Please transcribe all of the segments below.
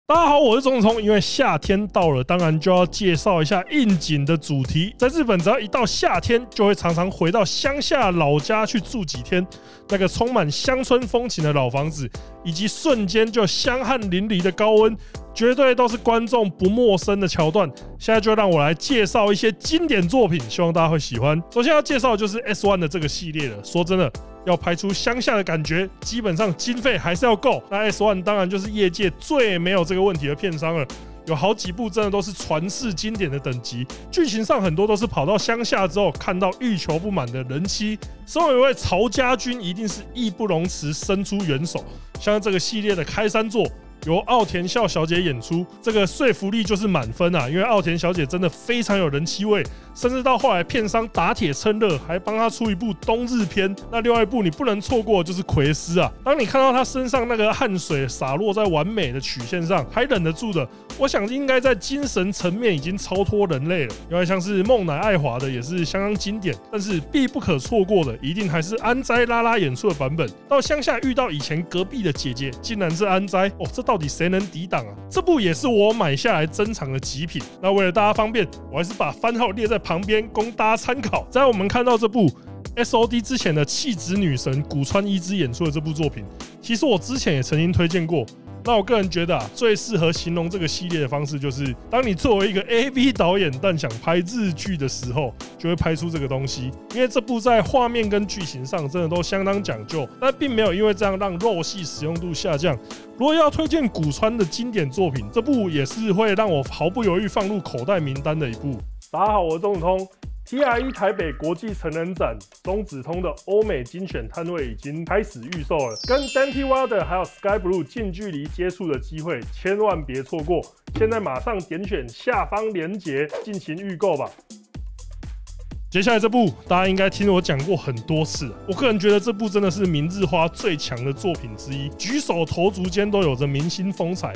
大家好，我是钟子聪。因为夏天到了，当然就要介绍一下应景的主题。在日本，只要一到夏天，就会常常回到乡下老家去住几天。那个充满乡村风情的老房子，以及瞬间就香汗淋漓的高温，绝对都是观众不陌生的桥段。现在就让我来介绍一些经典作品，希望大家会喜欢。首先要介绍的就是 S1 的这个系列了。说真的，要拍出乡下的感觉，基本上经费还是要够。那 S1 当然就是业界最没有这个问题的片商了，有好几部真的都是传世经典的等级。剧情上很多都是跑到乡下之后，看到欲求不满的人妻，身为一位曹家军，一定是义不容辞伸出援手。像这个系列的开山作，由奥田孝小姐演出，这个说服力就是满分啊！因为奥田小姐真的非常有人气味，甚至到后来片商打铁趁热，还帮她出一部冬日篇。那另外一部你不能错过就是奎斯啊！当你看到她身上那个汗水洒落在完美的曲线上，还忍得住的，我想应该在精神层面已经超脱人类了。另外像是梦乃爱华的也是相当经典，但是必不可错过的一定还是安斋拉拉演出的版本。到乡下遇到以前隔壁的姐姐，竟然是安斋哦，这到底谁能抵挡啊？这部也是我买下来珍藏的极品。那为了大家方便，我还是把番号列在旁边供大家参考。在我们看到这部 SOD 之前的气质女神古川一之演出的这部作品，其实我之前也曾经推荐过。那我个人觉得最适合形容这个系列的方式，就是当你作为一个 AV 导演，但想拍日剧的时候，就会拍出这个东西。因为这部在画面跟剧情上真的都相当讲究，但并没有因为这样让肉系使用度下降。如果要推荐古川的经典作品，这部也是会让我毫不犹豫放入口袋名单的一部。大家好，我是钟子通。TRE 台北国际成人展中子通的欧美精选摊位已经开始预售了，跟 Dante Wilder 还有 Sky Blue 近距离接触的机会，千万别错过！现在马上点选下方连结进行预购吧。接下来这部大家应该听我讲过很多次，我个人觉得这部真的是明日花最强的作品之一，举手投足间都有着明星风采。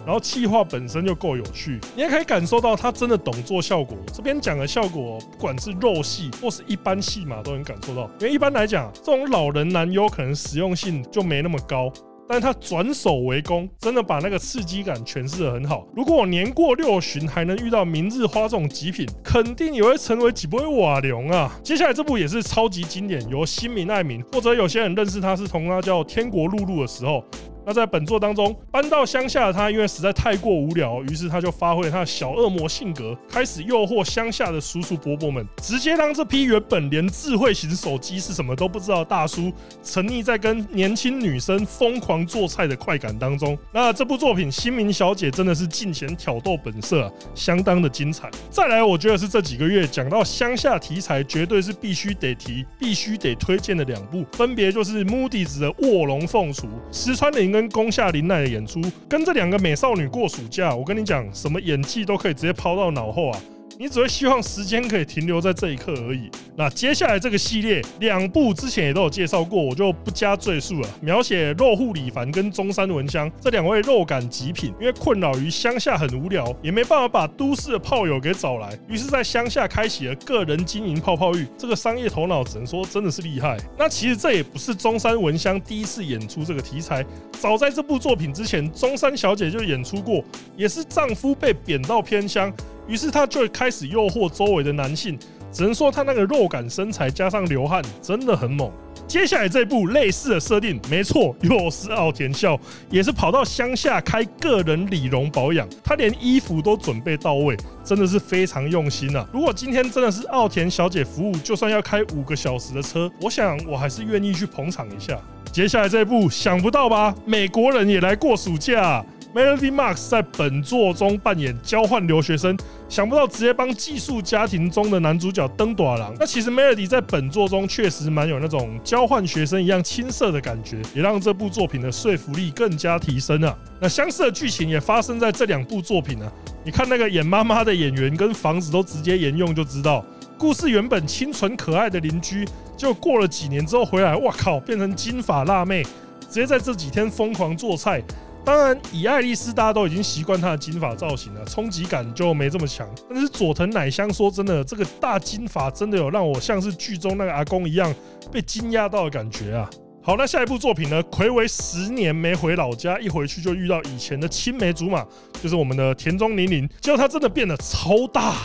然后企划本身就够有趣，你也可以感受到他真的懂做效果。这边讲的效果，不管是肉戏或是一般戏码，都能感受到。因为一般来讲，这种老人男优可能实用性就没那么高，但是他转手为攻，真的把那个刺激感诠释得很好。如果我年过60旬还能遇到明日花这种极品，肯定也会成为几杯瓦龙啊！接下来这部也是超级经典，由新民爱民，或者有些人认识他是从他叫天国露露的时候。那在本作当中，搬到乡下的他，因为实在太过无聊，于是他就发挥了他的小恶魔性格，开始诱惑乡下的叔叔伯伯们，直接让这批原本连智慧型手机是什么都不知道的大叔，沉溺在跟年轻女生疯狂做菜的快感当中。那这部作品新民小姐真的是尽显挑逗本色啊，相当的精彩。再来，我觉得是这几个月讲到乡下题材，绝对是必须得提、必须得推荐的2部，分别就是 Moody's 的《卧龙凤雏》、石川绫跟宫下绫奈的演出，跟这2个美少女过暑假，我跟你讲，什么演技都可以直接抛到脑后啊！你只会希望时间可以停留在这一刻而已。那接下来这个系列2部之前也都有介绍过，我就不加赘述了。描写肉户李凡跟中山文香这2位肉感极品，因为困扰于乡下很无聊，也没办法把都市的炮友给找来，于是在乡下开启了个人经营泡泡浴。这个商业头脑只能说真的是厉害。那其实这也不是中山文香第一次演出这个题材，早在这部作品之前，中山小姐就演出过，也是丈夫被贬到偏乡。于是他就开始诱惑周围的男性，只能说他那个肉感身材加上流汗，真的很猛。接下来这部类似的设定，没错，又是奥田孝，也是跑到乡下开个人理容保养，他连衣服都准备到位，真的是非常用心啊！如果今天真的是奥田小姐服务，就算要开5个小时的车，我想我还是愿意去捧场一下。接下来这部想不到吧？美国人也来过暑假啊！Melody Marks 在本作中扮演交换留学生，想不到直接帮寄宿家庭中的男主角登短郎。那其实 Melody 在本作中确实蛮有那种交换学生一样青涩的感觉，也让这部作品的说服力更加提升啊。那相似的剧情也发生在这2部作品啊。你看那个演妈妈的演员跟房子都直接沿用就知道，故事原本清纯可爱的邻居，结果过了几年之后回来，哇靠，变成金发辣妹，直接在这几天疯狂做菜。当然，以爱丽丝大家都已经习惯她的金发造型了，冲击感就没这么强。但是佐藤乃香说真的，这个大金发真的有让我像是剧中那个阿公一样被惊讶到的感觉啊！好，那下一部作品呢？睽违10年没回老家，一回去就遇到以前的青梅竹马，就是我们的田中绫玲。结果她真的变得超大，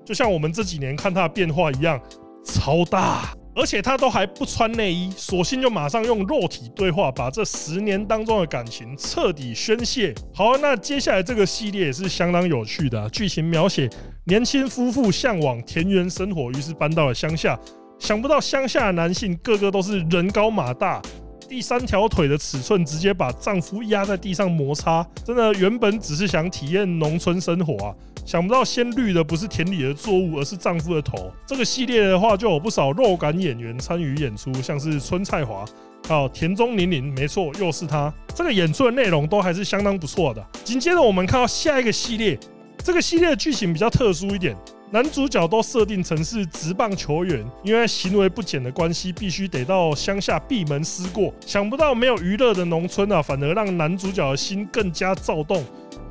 就像我们这几年看她的变化一样，超大。而且她都还不穿内衣，索性就马上用肉体对话，把这10年当中的感情彻底宣泄。好，那接下来这个系列也是相当有趣的啊，剧情描写年轻夫妇向往田园生活，于是搬到了乡下。想不到乡下的男性个个都是人高马大，第3条腿的尺寸直接把丈夫压在地上摩擦。真的，原本只是想体验农村生活啊，想不到先绿的不是田里的作物，而是丈夫的头。这个系列的话，就有不少肉感演员参与演出，像是村菜华，还有田中绫玲，没错，又是她。这个演出的内容都还是相当不错的。紧接着我们看到下一个系列，这个系列的剧情比较特殊一点。男主角都设定成是职棒球员，因为行为不检的关系，必须得到乡下闭门思过。想不到没有娱乐的农村啊，反而让男主角的心更加躁动。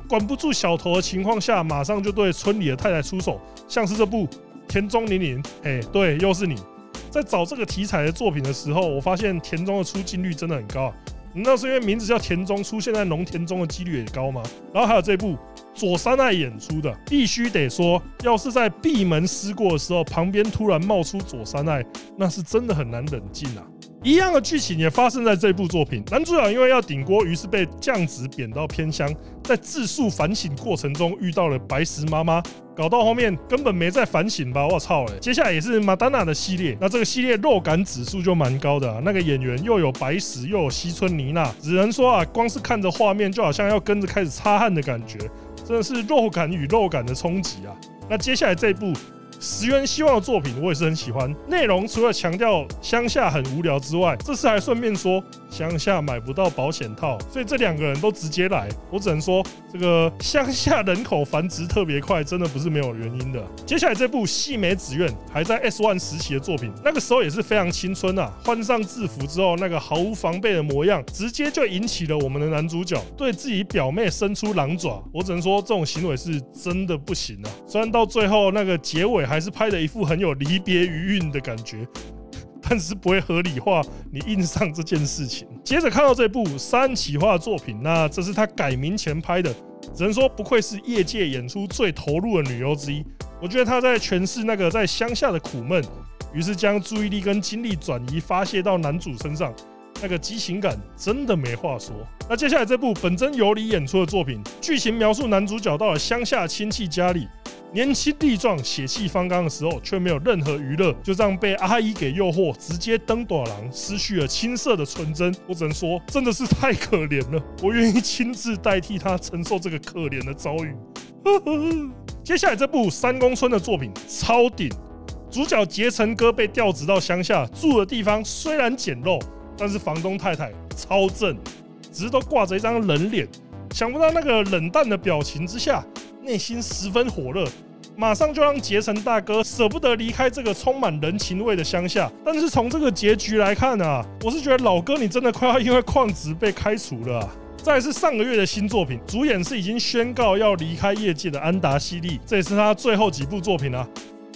管不住小头的情况下，马上就对村里的太太出手，像是这部《田中绫玲》。对，又是你。在找这个题材的作品的时候，我发现田中的出镜率真的很高啊。难道是因为名字叫田中，出现在农田中的几率也高吗？然后还有这部佐山爱演出的，必须得说，要是在闭门思过的时候，旁边突然冒出佐山爱，那是真的很难冷静啊。一样的剧情也发生在这部作品，男主角因为要顶锅，于是被降职贬到偏乡，在自述反省过程中遇到了白石妈妈，搞到后面根本没在反省吧，我操接下来也是马丹娜的系列，那这个系列肉感指数就蛮高的啊，那个演员又有白石又有西村妮娜，只能说啊，光是看着画面就好像要跟着开始擦汗的感觉，真的是肉感与肉感的冲击啊。那接下来这部石原希望的作品我也是很喜欢，内容除了强调乡下很无聊之外，这次还顺便说乡下买不到保险套，所以这2个人都直接来。我只能说，这个乡下人口繁殖特别快，真的不是没有原因的。接下来这部细美子苑还在 S1 时期的作品，那个时候也是非常青春啊，换上制服之后，那个毫无防备的模样，直接就引起了我们的男主角对自己表妹伸出狼爪。我只能说，这种行为是真的不行啊。虽然到最后那个结尾还是拍的一副很有离别余韵的感觉，但是不会合理化你硬上这件事情。接着看到这部山崎花的作品，那这是他改名前拍的，只能说不愧是业界演出最投入的女优之一。我觉得她在诠释那个在乡下的苦闷，于是将注意力跟精力转移发泄到男主身上，那个激情感真的没话说。那接下来这部本真由里演出的作品，剧情描述男主角到了乡下亲戚家里，年轻力壮、血气方刚的时候，却没有任何娱乐，就这样被阿姨给诱惑，直接登短廊，失去了青涩的纯真。我只能说，真的是太可怜了，我愿意亲自代替他承受这个可怜的遭遇。接下来这部三宫村的作品超顶，主角结成哥被调职到乡下，住的地方虽然简陋，但是房东太太超正，只是都挂着一张冷脸。想不到那个冷淡的表情之下，内心十分火热，马上就让结成大哥舍不得离开这个充满人情味的乡下。但是从这个结局来看啊，我是觉得老哥你真的快要因为旷职被开除了啊。再来是上个月的新作品，主演是已经宣告要离开业界的安达西利，这也是他最后几部作品啊。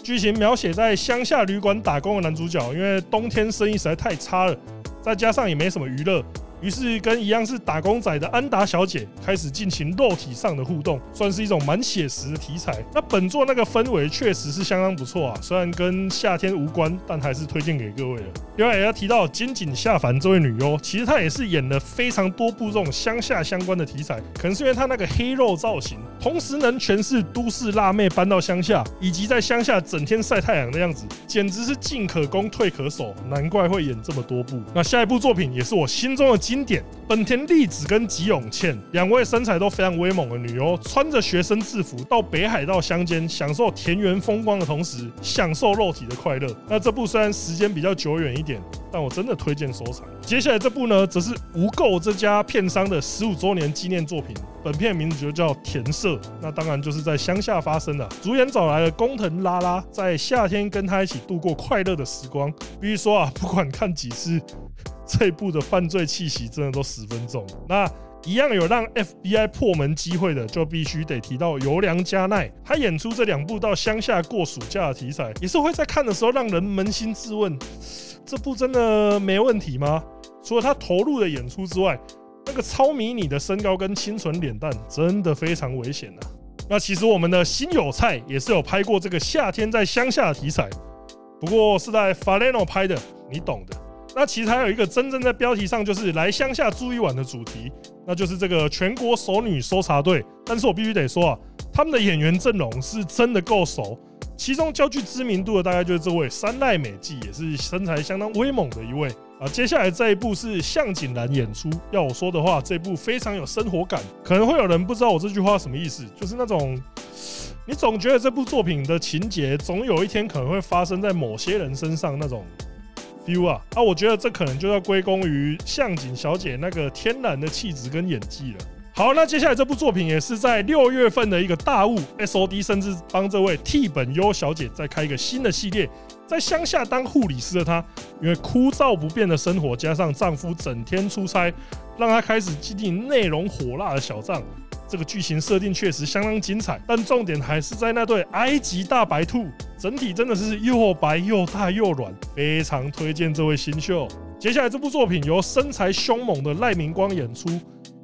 剧情描写在乡下旅馆打工的男主角，因为冬天生意实在太差了，再加上也没什么娱乐，于是跟一样是打工仔的安达小姐开始进行肉体上的互动，算是一种蛮写实的题材。那本作那个氛围确实是相当不错啊，虽然跟夏天无关，但还是推荐给各位了。另外也要提到金井夏凡这位女优，其实她也是演了非常多部这种乡下相关的题材，可能是因为她那个黑肉造型，同时能诠释都市辣妹搬到乡下，以及在乡下整天晒太阳的样子，简直是进可攻退可守，难怪会演这么多部。那下一部作品也是我心中的经典，本田利子跟吉永茜两位身材都非常威猛的女优，穿着学生制服到北海道乡间，享受田园风光的同时，享受肉体的快乐。那这部虽然时间比较久远一点，但我真的推荐收藏。接下来这部呢，则是无垢这家片商的15周年纪念作品，本片名字就叫田社，那当然就是在乡下发生的。主演找来了工藤拉拉，在夏天跟他一起度过快乐的时光。必须说啊，不管看几次，这一部的犯罪气息真的都十分重。那一样有让 FBI 破门机会的，就必须得提到由良加奈。他演出这2部到乡下过暑假的题材，也是会在看的时候让人扪心自问：这部真的没问题吗？除了他投入的演出之外，那个超迷你的身高跟清纯脸蛋真的非常危险啊。那其实我们的新有菜也是有拍过这个夏天在乡下的题材，不过是在 Faleno 拍的，你懂的。那其实还有一个真正在标题上就是来乡下住一晚的主题，那就是这个全国熟女搜查队。但是我必须得说啊，他们的演员阵容是真的够熟，其中较具知名度的大概就是这位山濑美纪，也是身材相当威猛的一位啊。接下来这一部是向井兰演出，要我说的话，这部非常有生活感。可能会有人不知道我这句话什么意思，就是那种你总觉得这部作品的情节总有一天可能会发生在某些人身上那种feel啊。我觉得这可能就要归功于向井小姐那个天然的气质跟演技了。好，那接下来这部作品也是在6月份的一个大物 SOD， 甚至帮这位替本优小姐再开一个新的系列。在乡下当护理师的她，因为枯燥不变的生活，加上丈夫整天出差，让她开始经历内容火辣的小账。这个剧情设定确实相当精彩，但重点还是在那对埃及大白兔，整体真的是又白又大又软，非常推荐这位新秀。接下来这部作品由身材凶猛的赖明光演出，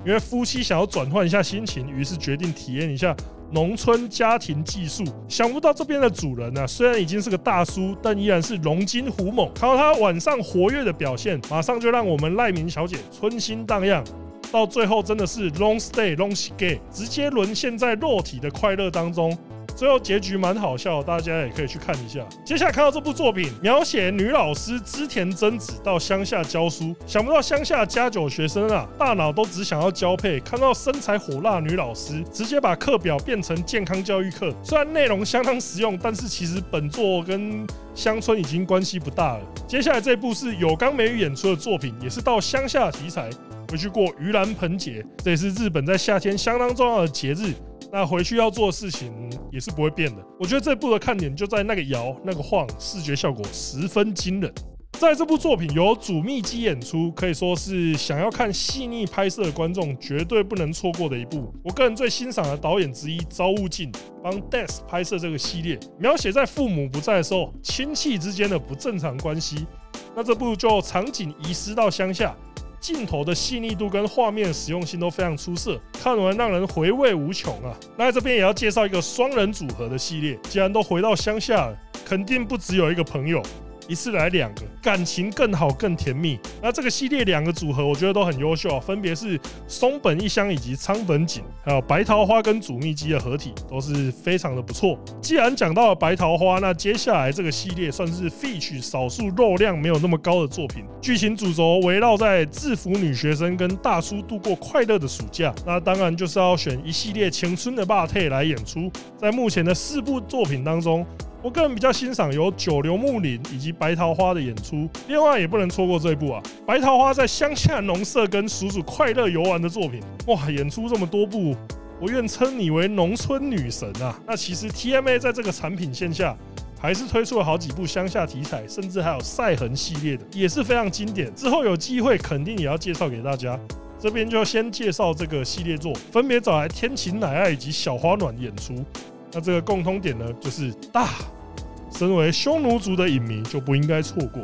因为夫妻想要转换一下心情，于是决定体验一下农村家庭技术。想不到这边的主人啊，虽然已经是个大叔，但依然是龙精虎猛。看到他晚上活跃的表现，马上就让我们赖明小姐春心荡漾。到最后真的是 long stay long stay， 直接沦陷在肉体的快乐当中。最后结局蛮好笑，大家也可以去看一下。接下来看到这部作品，描写女老师织田真子到乡下教书，想不到乡下家酒学生啊，大脑都只想要交配，看到身材火辣女老师，直接把课表变成健康教育课。虽然内容相当实用，但是其实本作跟乡村已经关系不大了。接下来这部是有冈美宇演出的作品，也是到乡下题材。回去过盂兰盆节，这也是日本在夏天相当重要的节日。那回去要做的事情也是不会变的。我觉得这部的看点就在那个摇、那个晃，视觉效果十分惊人。在这部作品由主密基演出，可以说是想要看细腻拍摄的观众绝对不能错过的一部。我个人最欣赏的导演之一朝雾镜帮 Death 拍摄这个系列，描写在父母不在的时候亲戚之间的不正常关系。那这部就场景移师到乡下，镜头的细腻度跟画面的实用性都非常出色，看完让人回味无穷啊！那在这边也要介绍一个双人组合的系列，既然都回到乡下了，肯定不只有一个朋友，一次来2个，感情更好更甜蜜。那这个系列2个组合我觉得都很优秀，分别是松本一香以及仓本景，还有白桃花跟主密基的合体，都是非常的不错。既然讲到了白桃花，那接下来这个系列算是 Fitch 少数肉量没有那么高的作品，剧情主轴围绕在制服女学生跟大叔度过快乐的暑假，那当然就是要选一系列青春的霸退来演出。在目前的4部作品当中，我个人比较欣赏有九流木林以及白桃花的演出，另外也不能错过这一部啊，白桃花在乡下农舍跟叔叔快乐游玩的作品。哇，演出这么多部，我愿称你为农村女神啊！那其实 TMA 在这个产品线下还是推出了好几部乡下题材，甚至还有赛痕系列的，也是非常经典。之后有机会肯定也要介绍给大家。这边就先介绍这个系列作，分别找来天晴乃爱以及小花暖演出。那这个共通点呢，就是大。身为匈奴族的影迷就不应该错过。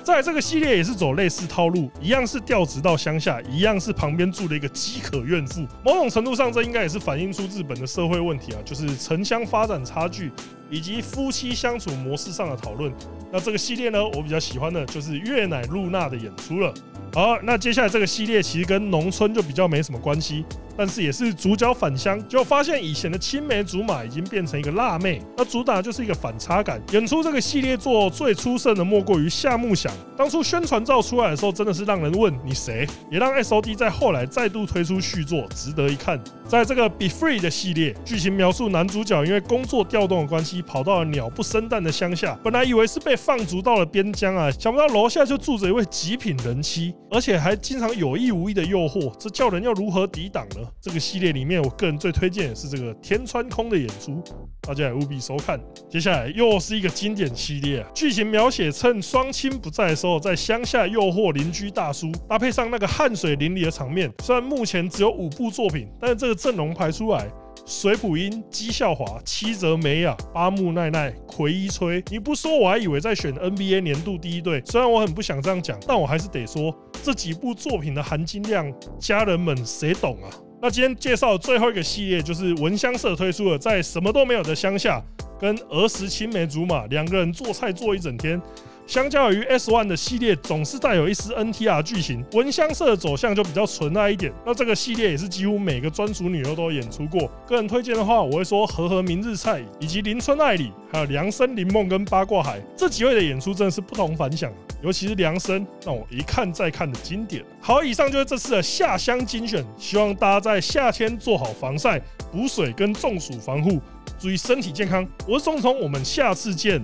再来这个系列也是走类似套路，一样是调职到乡下，一样是旁边住了一个饥渴怨妇。某种程度上，这应该也是反映出日本的社会问题啊，就是城乡发展差距以及夫妻相处模式上的讨论。那这个系列呢，我比较喜欢的就是月乃露娜的演出了。好，那接下来这个系列其实跟农村就比较没什么关系，但是也是主角返乡，就发现以前的青梅竹马已经变成一个辣妹，那主打就是一个反差感。演出这个系列作最出色的莫过于夏目想，当初宣传照出来的时候真的是让人问你谁，也让 SOD 在后来再度推出续作，值得一看。在这个 Be Free 的系列，剧情描述男主角因为工作调动的关系，跑到了鸟不生蛋的乡下，本来以为是被放逐到了边疆啊，想不到楼下就住着一位极品人妻，而且还经常有意无意的诱惑，这叫人要如何抵挡呢？这个系列里面，我个人最推荐的是这个天川空的演出，大家也务必收看。接下来又是一个经典系列啊，剧情描写趁双亲不在的时候，在乡下诱惑邻居大叔，搭配上那个汗水淋漓的场面。虽然目前只有5部作品，但是这个阵容排出来，水普英、姬孝华、七泽美雅、八木奈奈、葵一吹。你不说我还以为在选 NBA 年度第一队。虽然我很不想这样讲，但我还是得说，这几部作品的含金量，家人们谁懂啊？那今天介绍的最后一个系列就是文香社推出的，在什么都没有的乡下，跟儿时青梅竹马两个人做菜做一整天。相较于 S1 的系列，总是带有一丝 NTR 剧情，文香社的走向就比较纯爱一点。那这个系列也是几乎每个专属女优都有演出过。个人推荐的话，我会说和和明日菜以及林春爱里，还有梁生、林梦跟八卦海这几位的演出真的是不同凡响，尤其是梁生，让我一看再看的经典。好，以上就是这次的下乡精选，希望大家在夏天做好防晒、补水跟中暑防护，注意身体健康。我是钟聪，我们下次见。